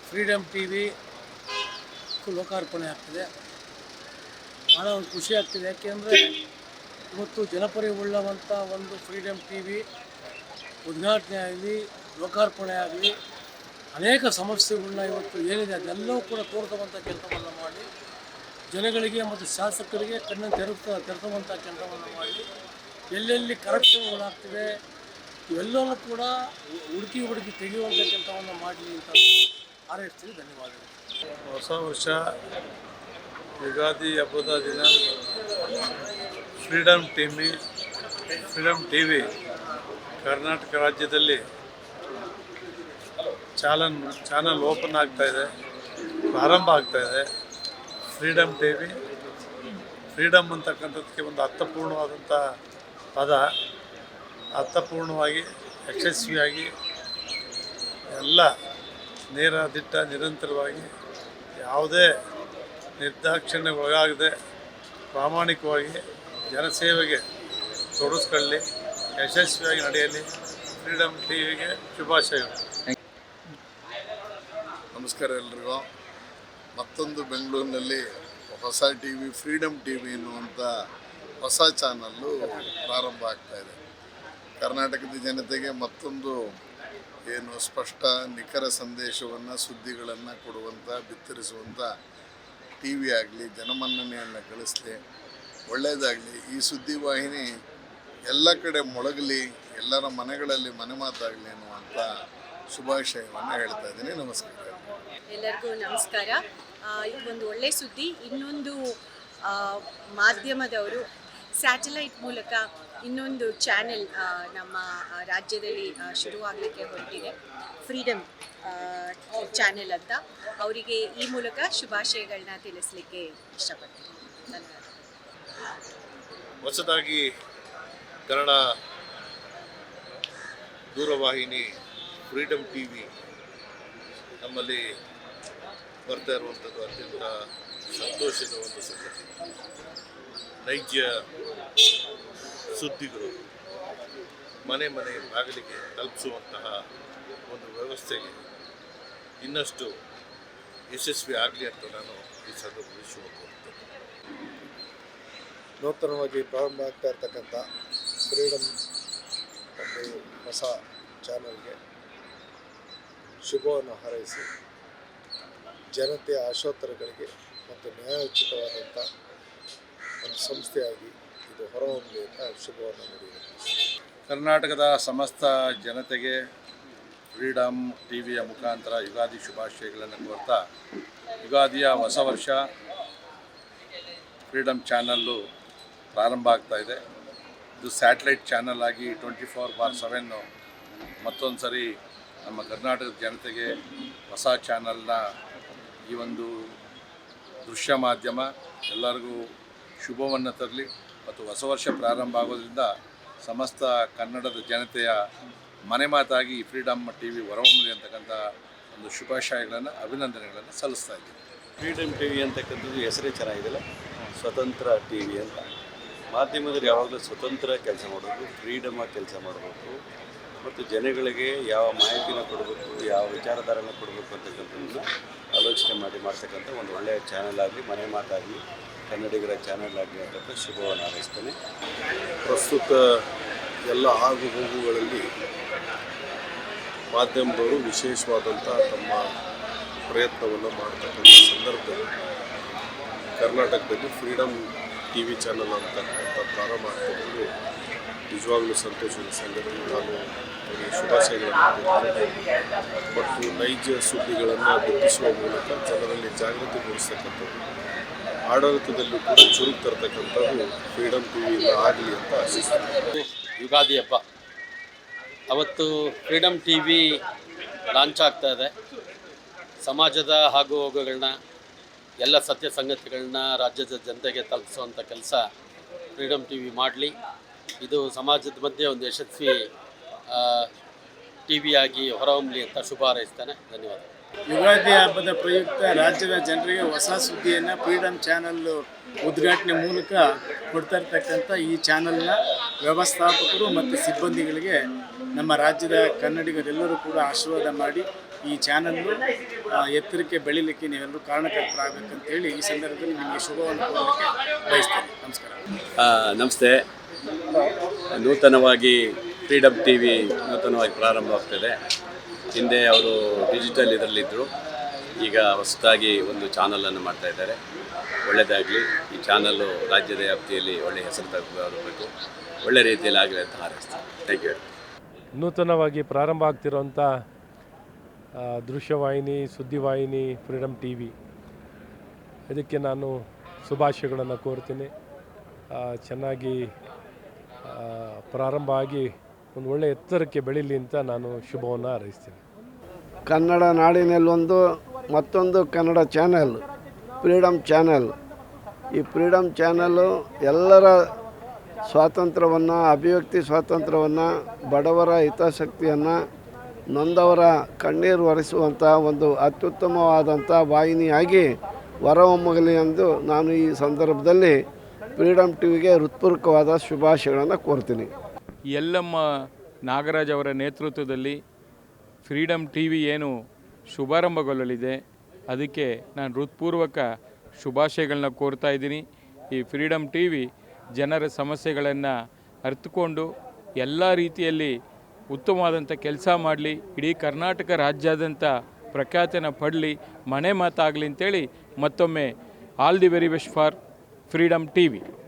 Freedom TV ಲೋಕಾರ್ಪಣೆ ಆಗ್ತಿದೆ. ಭಾಳ ಒಂದು ಖುಷಿ ಆಗ್ತಿದೆ. ಯಾಕೆಂದರೆ ಇವತ್ತು ಜನಪರಿವುಳ್ಳವಂಥ ಒಂದು ಫ್ರೀಡಮ್ ಟಿವಿ ಉದ್ಘಾಟನೆ ಆಗಲಿ, ಲೋಕಾರ್ಪಣೆ ಆಗಲಿ, ಅನೇಕ ಸಮಸ್ಯೆಗಳನ್ನ ಇವತ್ತು ಏನಿದೆ ಅದೆಲ್ಲವೂ ಕೂಡ ತೋರಿಸುವಂಥ ಕೆಲಸವನ್ನು ಮಾಡಿ, ಜನಗಳಿಗೆ ಮತ್ತು ಶಾಸಕರಿಗೆ ಕಣ್ಣನ್ನು ತೆರೆಸುವಂಥ ಕೆಲಸವನ್ನು ಮಾಡಿ, ಎಲ್ಲೆಲ್ಲಿ ಕರಪ್ಷನ್ಗಳಾಗ್ತಿದೆ ಇವೆಲ್ಲವೂ ಕೂಡ ಹುಡುಕಿ ತೆಗೆಯುವಂಥ ಕೆಲಸವನ್ನು ಮಾಡಲಿ ಅಂತ ಹಾರೈಸ್ತೀವಿ. ಧನ್ಯವಾದಗಳು. ಹೊಸ ವರ್ಷ ಯುಗಾದಿ ಹಬ್ಬದ ದಿನ ಫ್ರೀಡಮ್ ಟಿವಿ ಕರ್ನಾಟಕ ರಾಜ್ಯದಲ್ಲಿ ಚಾನಲ್ ಓಪನ್ ಆಗ್ತಾಯಿದೆ, ಪ್ರಾರಂಭ ಆಗ್ತಾಯಿದೆ. ಫ್ರೀಡಮ್ ಟಿವಿ, ಫ್ರೀಡಮ್ ಅಂತಕ್ಕಂಥದ್ದಕ್ಕೆ ಒಂದು ಅರ್ಥಪೂರ್ಣವಾದಂಥ ಪದ, ಅರ್ಥಪೂರ್ಣವಾಗಿ ಯಶಸ್ವಿಯಾಗಿ ಎಲ್ಲ ನೇರ ದಿಟ್ಟ ನಿರಂತರವಾಗಿ ಯಾವುದೇ ನಿರ್ದಾಕ್ಷಿಣ್ಯಗೊಳಗಾಗದೆ ಪ್ರಾಮಾಣಿಕವಾಗಿ ಜನಸೇವೆಗೆ ತೊಡಗಿಸ್ಕೊಳ್ಳಿ, ಯಶಸ್ವಿಯಾಗಿ ನಡೆಯಲಿ. ಫ್ರೀಡಮ್ ಟಿವಿಗೆ ಶುಭಾಶಯಗಳು. ನಮಸ್ಕಾರ ಎಲ್ರಿಗೂ. ಮತ್ತೊಂದು ಬೆಂಗಳೂರಿನಲ್ಲಿ ಹೊಸ ಟಿವಿ ಫ್ರೀಡಮ್ ಟಿವಿ ಎನ್ನುವಂಥ ಹೊಸ ಚಾನಲ್ಲು ಪ್ರಾರಂಭ ಆಗ್ತಾಯಿದೆ. ಕರ್ನಾಟಕದ ಜನತೆಗೆ ಮತ್ತೊಂದು ಏನು ಸ್ಪಷ್ಟ ನಿಖರ ಸಂದೇಶವನ್ನು, ಸುದ್ದಿಗಳನ್ನು ಕೊಡುವಂಥ, ಬಿತ್ತರಿಸುವಂಥ ಟಿ ವಿ ಆಗಲಿ, ಜನಮನ್ನಣೆಯನ್ನು ಗಳಿಸಲಿ, ಒಳ್ಳೆಯದಾಗಲಿ. ಈ ಸುದ್ದಿವಾಹಿನಿ ಎಲ್ಲ ಕಡೆ ಮೊಳಗಲಿ, ಎಲ್ಲರ ಮನೆಗಳಲ್ಲಿ ಮನೆ ಮಾತಾಗಲಿ ಅನ್ನುವಂಥ ಶುಭಾಶಯವನ್ನು ಹೇಳ್ತಾ ಇದ್ದೀನಿ. ನಮಸ್ಕಾರ. ಎಲ್ಲರಿಗೂ ನಮಸ್ಕಾರ. ಒಂದು ಒಳ್ಳೆಯ ಸುದ್ದಿ. ಇನ್ನೊಂದು ಮಾಧ್ಯಮದವರು ಸ್ಯಾಟಲೈಟ್ ಮೂಲಕ ಇನ್ನೊಂದು ಚಾನೆಲ್ ನಮ್ಮ ರಾಜ್ಯದಲ್ಲಿ ಶುರುವಾಗಲಿಕ್ಕೆ ಹೊರಟಿದೆ, ಫ್ರೀಡಮ್ ಚಾನೆಲ್ ಅಂತ. ಅವರಿಗೆ ಈ ಮೂಲಕ ಶುಭಾಶಯಗಳನ್ನ ತಿಳಿಸ್ಲಿಕ್ಕೆ ಇಷ್ಟಪಡ್ತೀನಿ. ಧನ್ಯವಾದ. ಹೊಸದಾಗಿ ಕನ್ನಡ ದೂರವಾಹಿನಿ ಫ್ರೀಡಮ್ ಟಿವಿ ನಮ್ಮಲ್ಲಿ ಬರ್ತಾ ಇರುವಂಥದ್ದು ಅತ್ಯಂತ ಸಂತೋಷದ ಒಂದು ಸಂಗತಿ. ನೈಜ ಸುದ್ದಿಗಳು ಮನೆ ಬಾಗಿಲಿಗೆ ತಲುಪಿಸುವಂತಹ ಒಂದು ವ್ಯವಸ್ಥೆಗೆ ಇನ್ನಷ್ಟು ಯಶಸ್ವಿ ಆಗಲಿ ಅಂತ ನಾನು ಈ ಸಂದರ್ಭದಲ್ಲಿ ಶುಭ ಕೋರುತ್ತೇನೆ. ನೂತನವಾಗಿ ಪ್ರಾರಂಭ ಆಗ್ತಾ ಇರ್ತಕ್ಕಂಥ ಫ್ರೀಡಮ್ ಒಂದು ಹೊಸ ಚಾನಲ್ಗೆ ಶುಭವನ್ನು ಹಾರೈಸಿ, ಜನತೆಯ ಆಶೋತ್ತರಗಳಿಗೆ ಮತ್ತು ನ್ಯಾಯೋಚಿತವಾದಂಥ ಒಂದು ಸಂಸ್ಥೆಯಾಗಿ ಇದು ಹೊರಹೊಮ್ಮಲಿ ಅಂತ ಶುಭವನ್ನು ನೀಡಿದೆ. ಕರ್ನಾಟಕದ ಸಮಸ್ತ ಜನತೆಗೆ ಫ್ರೀಡಮ್ ಟಿವಿಯ ಮುಖಾಂತರ ಯುಗಾದಿ ಶುಭಾಶಯಗಳನ್ನು ಕೋರ್ತಾ, ಯುಗಾದಿಯ ಹೊಸ ವರ್ಷ ಫ್ರೀಡಮ್ ಚಾನಲ್ಲು ಪ್ರಾರಂಭ ಆಗ್ತಾಯಿದೆ. ಇದು ಸ್ಯಾಟಲೈಟ್ ಚಾನಲ್ ಆಗಿ 24/7 ಮತ್ತೊಂದು ಸರಿ ನಮ್ಮ ಕರ್ನಾಟಕದ ಜನತೆಗೆ ಹೊಸ ಚಾನಲ್ನ ಈ ಒಂದು ದೃಶ್ಯ ಮಾಧ್ಯಮ ಎಲ್ಲರಿಗೂ ಶುಭವನ್ನು ತರಲಿ ಮತ್ತು ಹೊಸ ವರ್ಷ ಪ್ರಾರಂಭ ಆಗೋದ್ರಿಂದ ಸಮಸ್ತ ಕನ್ನಡದ ಜನತೆಯ ಮನೆ ಮಾತಾಗಿ ಫ್ರೀಡಮ್ ಟಿವಿ ಹೊರಹೊಮ್ಮಲಿ ಅಂತಕ್ಕಂಥ ಒಂದು ಶುಭಾಶಯಗಳನ್ನು, ಅಭಿನಂದನೆಗಳನ್ನು ಸಲ್ಲಿಸ್ತಾ ಇದ್ದೀನಿ. ಫ್ರೀಡಮ್ ಟಿವಿ ಅಂತಕ್ಕಂಥದ್ದು ಹೆಸರೇ ಚೆನ್ನಾಗಿದೆಯಲ್ಲ, ಸ್ವತಂತ್ರ ಟಿವಿ ಅಂತ. ಮಾಧ್ಯಮದಲ್ಲಿ ಯಾವಾಗಲೂ ಸ್ವತಂತ್ರ ಕೆಲಸ ಮಾಡಬೇಕು, ಫ್ರೀಡಮಾಗಿ ಕೆಲಸ ಮಾಡಬೇಕು ಮತ್ತು ಜನಗಳಿಗೆ ಯಾವ ಮಾಹಿತಿನ ಕೊಡಬೇಕು, ಯಾವ ವಿಚಾರಧಾರನ ಕೊಡಬೇಕು ಅಂತಕ್ಕಂಥದ್ದನ್ನು ಆಲೋಚನೆ ಮಾಡ್ತಕ್ಕಂಥ ಒಂದು ಒಳ್ಳೆಯ ಚಾನಲ್ ಆಗಲಿ, ಮನೆ ಮಾತಾಗಲಿ, ಕನ್ನಡಿಗರ ಚಾನಲ್ ಆಗಲಿ ಅಂತಕ್ಕಂಥ ಶುಭವನ್ನು ಹಾರೈಸ್ತೇನೆ. ಪ್ರಸ್ತುತ ಎಲ್ಲ ಆಗು ಹೋಗುಗಳಲ್ಲಿ ಮಾಧ್ಯಮದವರು ವಿಶೇಷವಾದಂಥ ತಮ್ಮ ಪ್ರಯತ್ನವನ್ನು ಮಾಡ್ತಕ್ಕಂಥ ಸಂದರ್ಭದಲ್ಲಿ ಕರ್ನಾಟಕದಲ್ಲಿ ಫ್ರೀಡಮ್ ಟಿವಿ ಚಾನಲ್ ಅಂತಕ್ಕಂಥ ಪ್ರಾರಂಭ ಆಗ್ತಿರೋದು ನಿಜವಾಗ್ಲೂ ಸಂತೋಷದ ಸಂಗತಿ. ನಾನು ಅವರಿಗೆ ಶುಭಾಶಯಗಳನ್ನು ಮತ್ತು ನೈಜ ಸುದ್ದಿಗಳನ್ನು ಬಿತ್ತಿಸುವ ಮೂಲಕ ಜನರಲ್ಲಿ ಜಾಗೃತಿ ಮೂಡಿಸ್ತಕ್ಕಂಥದ್ದು, ಆಡಳಿತದಲ್ಲೂ ಕೂಡ ಚುರುಕು ತರ್ತಕ್ಕಂಥದ್ದು ಫ್ರೀಡಮ್ ಟಿವಿಯಿಂದ ಆಗಲಿ ಅಂತ ಆಶಿಸ್ತೀನಿ. ಯುಗಾದಿ ಹಬ್ಬ ಅವತ್ತು ಫ್ರೀಡಮ್ ಟಿವಿ ಲಾಂಚ್ ಆಗ್ತಾ ಇದೆ. ಸಮಾಜದ ಆಗು ಹೋಗುಗಳನ್ನ, ಎಲ್ಲ ಸತ್ಯ ಸಂಗತಿಗಳನ್ನ ರಾಜ್ಯದ ಜನತೆಗೆ ತಲುಪಿಸುವಂಥ ಕೆಲಸ ಫ್ರೀಡಮ್ ಟಿವಿ ಮಾಡಲಿ. ಇದು ಸಮಾಜದ ಮಧ್ಯೆ ಒಂದು ಯಶಸ್ವಿ ಟಿವಿಯಾಗಿ ಹೊರಹೊಮ್ಮಲಿ ಅಂತ ಶುಭ ಹಾರೈಸ್ತಾನೆ. ಧನ್ಯವಾದ. ಯುಗಾದಿ ಹಬ್ಬದ ಪ್ರಯುಕ್ತ ರಾಜ್ಯದ ಜನರಿಗೆ ಹೊಸ ಸುದ್ದಿಯನ್ನು ಫ್ರೀಡಮ್ ಚಾನಲ್ಲು ಉದ್ಘಾಟನೆ ಮೂಲಕ ಕೊಡ್ತಾ ಇರ್ತಕ್ಕಂಥ ಈ ಚಾನಲ್ನ ವ್ಯವಸ್ಥಾಪಕರು ಮತ್ತು ಸಿಬ್ಬಂದಿಗಳಿಗೆ ನಮ್ಮ ರಾಜ್ಯದ ಕನ್ನಡಿಗರೆಲ್ಲರೂ ಕೂಡ ಆಶೀರ್ವಾದ ಮಾಡಿ ಈ ಚಾನಲ್ಲು ಎತ್ತರಕ್ಕೆ ಬೆಳೀಲಿಕ್ಕೆ ನೀವೆಲ್ಲರೂ ಕಾರಣಕರ್ತರಾಗಬೇಕಂತೇಳಿ ಈ ಸಂದರ್ಭದಲ್ಲಿ ನಿಮಗೆ ಶುಭವನ್ನು ಕೋರಲಿಕ್ಕೆ ಬಯಸ್ತೇನೆ. ನಮಸ್ಕಾರ. ನಮಸ್ತೆ. ನೂತನವಾಗಿ ಫ್ರೀಡಮ್ ಟಿ ವಿ ನೂತನವಾಗಿ ಪ್ರಾರಂಭವಾಗ್ತದೆ. ಹಿಂದೆ ಅವರು ಡಿಜಿಟಲ್ ಇದರಲ್ಲಿದ್ದರು, ಈಗ ಹೊಸದಾಗಿ ಒಂದು ಚಾನಲನ್ನು ಮಾಡ್ತಾಯಿದ್ದಾರೆ. ಒಳ್ಳೆಯದಾಗಲಿ. ಈ ಚಾನಲ್ಲು ರಾಜ್ಯದ ವ್ಯಾಪ್ತಿಯಲ್ಲಿ ಒಳ್ಳೆಯ ಹೆಸರು ತಗೋಬೇಕು, ಒಳ್ಳೆ ರೀತಿಯಲ್ಲಿ ಆಗಲಿ ಅಂತ ಹಾರೈಸ್ತೀನಿ. Thank you. ನೂತನವಾಗಿ ಪ್ರಾರಂಭ ಆಗ್ತಿರೋಂಥ ದೃಶ್ಯವಾಹಿನಿ, ಸುದ್ದಿವಾಹಿನಿ ಫ್ರೀಡಮ್ ಟಿ ವಿ, ಇದಕ್ಕೆ ನಾನು ಶುಭಾಶಯಗಳನ್ನು ಕೋರ್ತೀನಿ. ಚೆನ್ನಾಗಿ ಪ್ರಾರಂಭ ಆಗಿ ಒಂದು ಒಳ್ಳೆಯ ಎತ್ತರಕ್ಕೆ ಬೆಳೀಲಿ ಅಂತ ನಾನು ಶುಭವನ್ನು ಹಾರೈಸ್ತೀನಿ. ಕನ್ನಡ ನಾಡಿನಲ್ಲೊಂದು ಮತ್ತೊಂದು ಕನ್ನಡ ಚಾನೆಲ್ ಫ್ರೀಡಮ್ ಚಾನೆಲ್. ಈ ಫ್ರೀಡಮ್ ಚಾನೆಲ್ಲು ಎಲ್ಲರ ಸ್ವಾತಂತ್ರ್ಯವನ್ನು, ಅಭಿವ್ಯಕ್ತಿ ಸ್ವಾತಂತ್ರ್ಯವನ್ನು, ಬಡವರ ಹಿತಾಸಕ್ತಿಯನ್ನು, ನೊಂದವರ ಕಣ್ಣೀರು ಒರೆಸುವಂಥ ಒಂದು ಅತ್ಯುತ್ತಮವಾದಂಥ ವಾಹಿನಿಯಾಗಿ ಹೊರಹೊಮ್ಮಗಲಿ ಎಂದು ನಾನು ಈ ಸಂದರ್ಭದಲ್ಲಿ ಫ್ರೀಡಮ್ ಟಿವಿಗೆ ಹೃತ್ಪೂರ್ವಕವಾದ ಶುಭಾಶಯಗಳನ್ನು ಕೋರ್ತೀನಿ. ಯಲ್ಲಮ್ಮ ನಾಗರಾಜ್ ಅವರ ನೇತೃತ್ವದಲ್ಲಿ ಫ್ರೀಡಮ್ ಟಿ ವಿ ಏನು ಶುಭಾರಂಭಗೊಳ್ಳಲಿದೆ, ಅದಕ್ಕೆ ನಾನು ಹೃತ್ಪೂರ್ವಕ ಶುಭಾಶಯಗಳನ್ನ ಕೋರ್ತಾ ಇದ್ದೀನಿ. ಈ ಫ್ರೀಡಮ್ ಟಿ ವಿ ಜನರ ಸಮಸ್ಯೆಗಳನ್ನು ಅರ್ಥಕೊಂಡು ಎಲ್ಲ ರೀತಿಯಲ್ಲಿ ಉತ್ತಮವಾದಂಥ ಕೆಲಸ ಮಾಡಲಿ, ಇಡೀ ಕರ್ನಾಟಕ ರಾಜ್ಯಾದ್ಯಂತ ಪ್ರಖ್ಯಾತಿಯನ್ನು ಪಡಲಿ, ಮನೆ ಮಾತಾಗಲಿ ಅಂತೇಳಿ ಮತ್ತೊಮ್ಮೆ all the very best for Freedom T V.